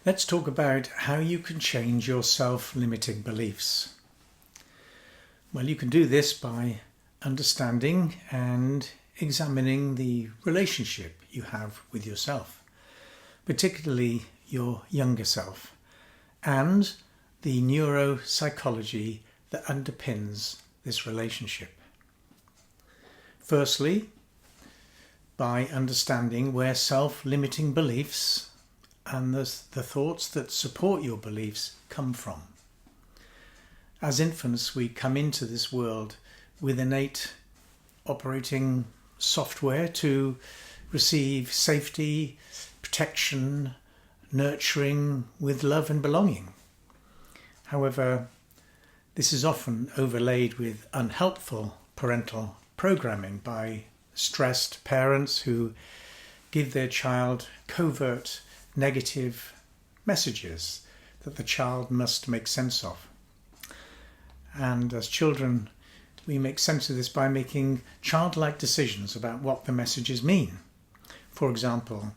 Let's talk about how you can change your self-limiting beliefs. Well, you can do this by understanding and examining the relationship you have with yourself, particularly your younger self, and the neuropsychology that underpins this relationship. Firstly, by understanding where self-limiting beliefs and the thoughts that support your beliefs come from. As infants, we come into this world with innate operating software to receive safety, protection, nurturing with love and belonging. However, this is often overlaid with unhelpful parental programming by stressed parents who give their child covert negative messages that the child must make sense of. And as children, we make sense of this by making childlike decisions about what the messages mean. For example,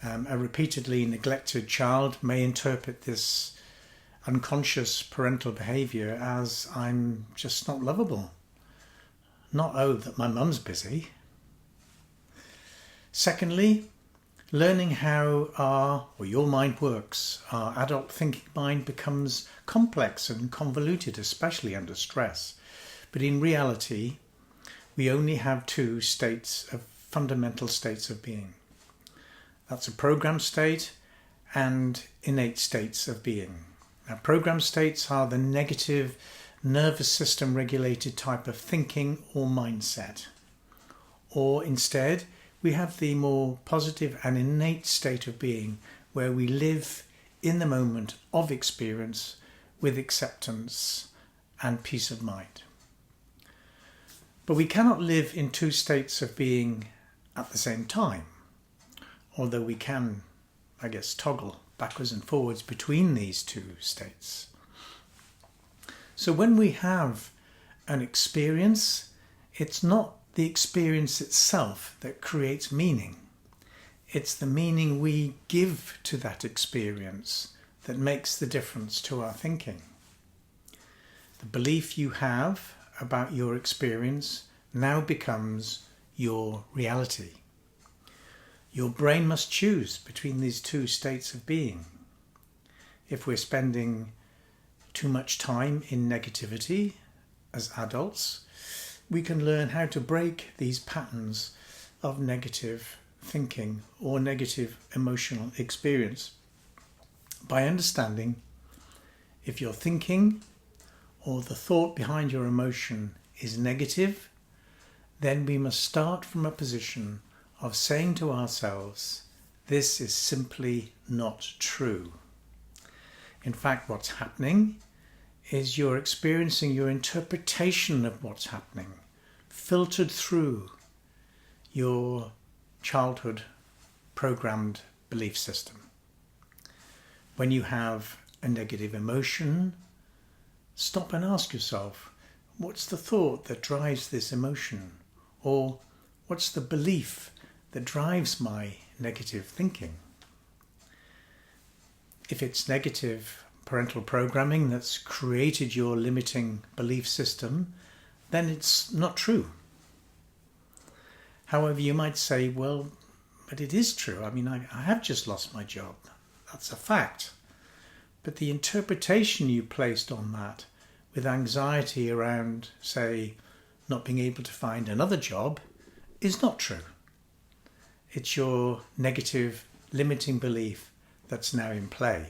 a repeatedly neglected child may interpret this unconscious parental behaviour as, I'm just not lovable. Not, oh, that my mum's busy. Secondly, learning how your mind works. Our adult thinking mind becomes complex and convoluted, especially under stress. But in reality, we only have two fundamental states of being. That's a programmed state and innate states of being. Now, programmed states are the negative, nervous system regulated type of thinking or mindset. Or instead, we have the more positive and innate state of being where we live in the moment of experience with acceptance and peace of mind. But we cannot live in two states of being at the same time, although we can, toggle backwards and forwards between these two states. So when we have an experience, it's not the experience itself that creates meaning. It's the meaning we give to that experience that makes the difference to our thinking. The belief you have about your experience now becomes your reality. Your brain must choose between these two states of being. If we're spending too much time in negativity as adults, we can learn how to break these patterns of negative thinking or negative emotional experience by understanding if your thinking or the thought behind your emotion is negative, then we must start from a position of saying to ourselves, this is simply not true. In fact, what's happening is you're experiencing your interpretation of what's happening, filtered through your childhood programmed belief system. When you have a negative emotion, stop and ask yourself, what's the thought that drives this emotion? Or what's the belief that drives my negative thinking? If it's negative parental programming that's created your limiting belief system, then it's not true. However, you might say, well, but it is true. I have just lost my job. That's a fact. But the interpretation you placed on that with anxiety around, say, not being able to find another job is not true. It's your negative limiting belief that's now in play.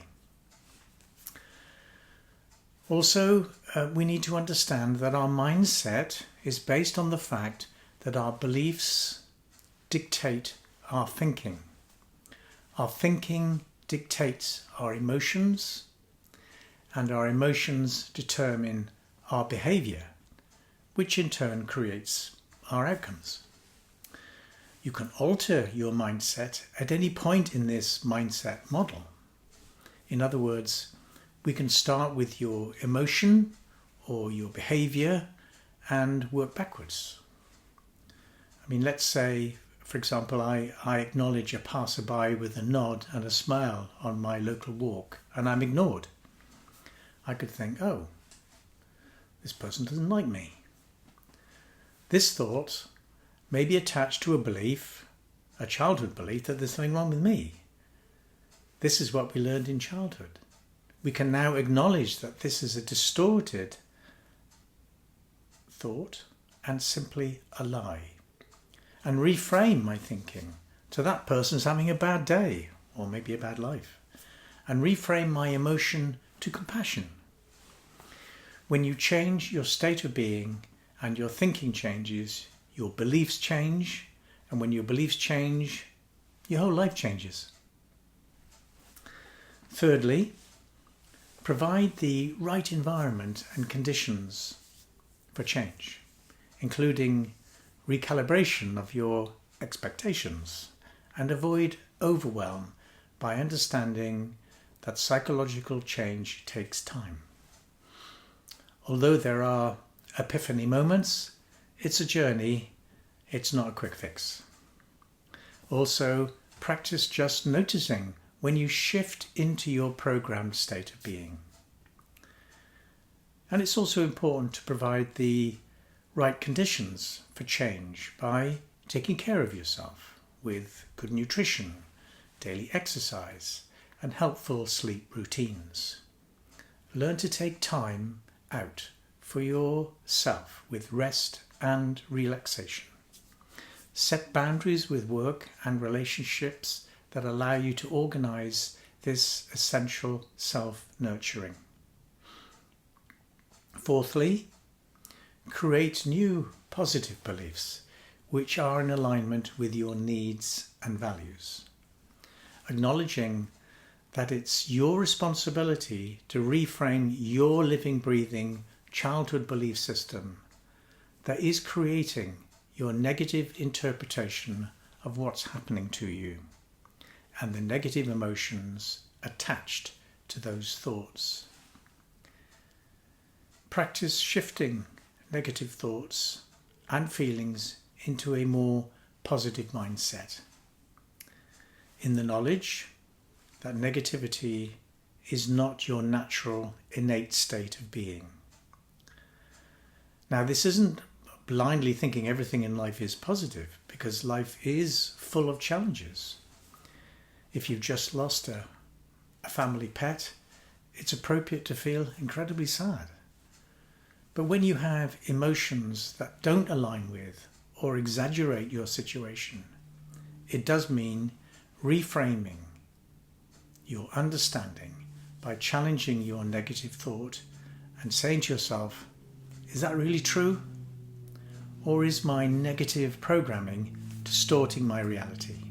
Also, we need to understand that our mindset is based on the fact that our beliefs dictate our thinking. Our thinking dictates our emotions, and our emotions determine our behaviour, which in turn creates our outcomes. You can alter your mindset at any point in this mindset model. In other words, we can start with your emotion or your behaviour and work backwards. Let's say For example, I acknowledge a passerby with a nod and a smile on my local walk, and I'm ignored. I could think, oh, this person doesn't like me. This thought may be attached to a belief, a childhood belief, that there's something wrong with me. This is what we learned in childhood. We can now acknowledge that this is a distorted thought and simply a lie, and reframe my thinking to that person's having a bad day or maybe a bad life, and reframe my emotion to compassion. When you change your state of being and your thinking changes, your beliefs change, and when your beliefs change, your whole life changes. Thirdly, provide the right environment and conditions for change, including recalibration of your expectations, and avoid overwhelm by understanding that psychological change takes time. Although there are epiphany moments, it's a journey, it's not a quick fix. Also, practice just noticing when you shift into your programmed state of being. And it's also important to provide the right conditions for change by taking care of yourself with good nutrition, daily exercise, and helpful sleep routines. Learn to take time out for yourself with rest and relaxation. Set boundaries with work and relationships that allow you to organize this essential self-nurturing. Fourthly, create new positive beliefs which are in alignment with your needs and values. Acknowledging that it's your responsibility to reframe your living, breathing childhood belief system that is creating your negative interpretation of what's happening to you and the negative emotions attached to those thoughts. Practice shifting negative thoughts and feelings into a more positive mindset, in the knowledge that negativity is not your natural, innate state of being. Now, this isn't blindly thinking everything in life is positive, because life is full of challenges. If you've just lost a family pet, it's appropriate to feel incredibly sad. But when you have emotions that don't align with or exaggerate your situation, it does mean reframing your understanding by challenging your negative thought and saying to yourself, is that really true? Or is my negative programming distorting my reality?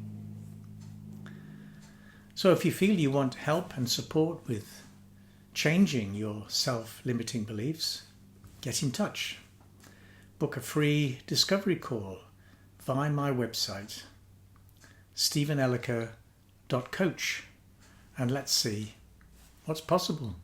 So if you feel you want help and support with changing your self-limiting beliefs, get in touch. Book a free discovery call via my website, stephenelliker.coach, and let's see what's possible.